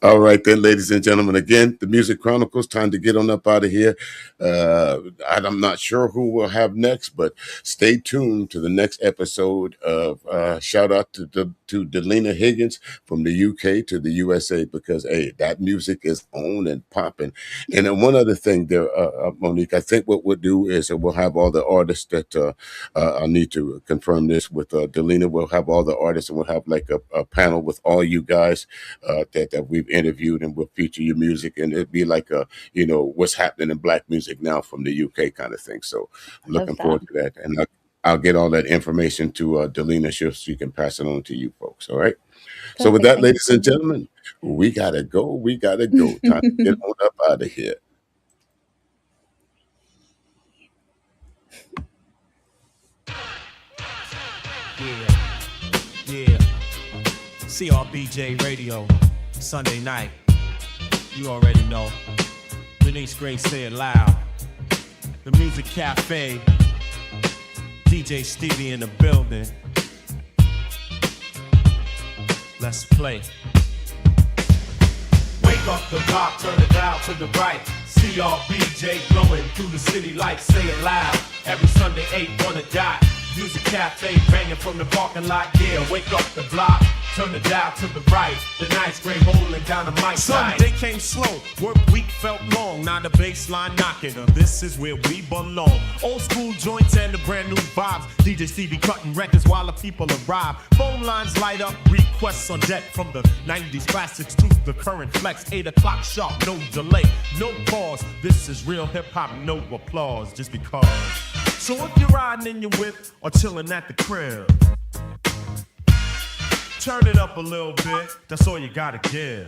All right, then, ladies and gentlemen. Again, the Music Chronicles. Time to get on up out of here. I'm not sure who we'll have next, but stay tuned to the next episode of shout out to Delina Higgins from the UK to the USA because hey, that music is on and popping. And then one other thing there, Monique, I think what we'll do is we'll have all the artists that I need to confirm this with Delina. We'll have all the artists, and we'll have like a panel with all you guys that we've interviewed, and we'll feature your music, and it'd be like what's happening in black music now from the UK kind of thing. So looking forward to that, and I'll get all that information to Delina so she can pass it on to you folks. All right. Perfect. So with that, ladies and gentlemen, we gotta go. We gotta go. Time to get on up out of here. Yeah. CRBJ Radio, Sunday night. You already know. Denise Gray, say it loud. The Music Cafe. DJ Stevie in the building. Let's play. Wake up the block, turn it down to the right. CRBJ blowing through the city lights, say it loud. Every Sunday 8 on the dot. Music Cafe banging from the parking lot. Yeah, wake up the block, turn the dial to the right. The nice gray rolling down the mic. Sunday came slow, work week felt long. Now the bass line knocking. This is where we belong. Old school joints and the brand new vibes. DJ Stevie cutting records while the people arrive. Phone lines light up, requests on deck. From the 90s classics to the current flex. 8 o'clock sharp, no delay, no pause. This is real hip hop, no applause, just because. So if you're riding in your whip or chilling at the crib, turn it up a little bit, that's all you gotta give.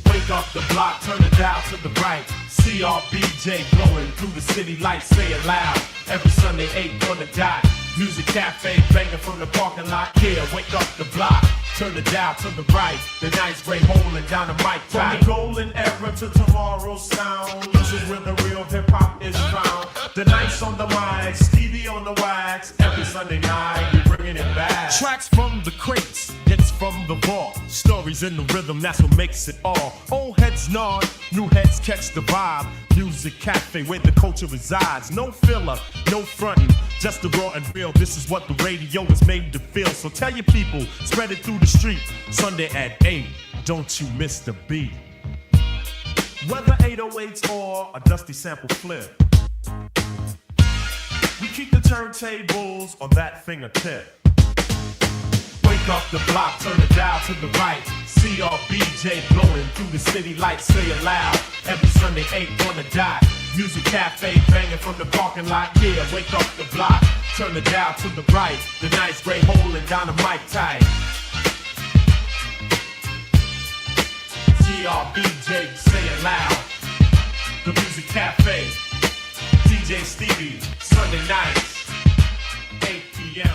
Wake up the block, turn it down to the right. CRBJ blowing through the city lights, say it loud. Every Sunday 8 on the dot. Music Cafe banging from the parking lot. Yeah, wake up the block, turn the dial to the right. The nice gray rolling down the mic. From the golden era to tomorrow's sound, this is where the real hip hop is found. The nights on the mic, Stevie on the wax. Every Sunday night, we bringing it back. Tracks from the crates, hits from the vault. Stories in the rhythm, that's what makes it all. Old heads nod, new heads catch the vibe. Music Cafe, where the culture resides. No filler, no frontin', just the raw and real. This is what the radio is made to feel. So tell your people, spread it through the street. Sunday at 8, don't you miss the beat. Whether 808s or a dusty sample flip, we keep the turntables on that fingertip. Wake up the block, turn the dial to the right. CRBJ blowing through the city lights, say it loud. Every Sunday 8 on the dot. Music Cafe banging from the parking lot. Yeah, wake up the block, turn the dial to the right. The nice gray holding down the mic tight. CRBJ, say it loud. The Music Cafe. DJ Stevie, Sunday nights, 8 p.m.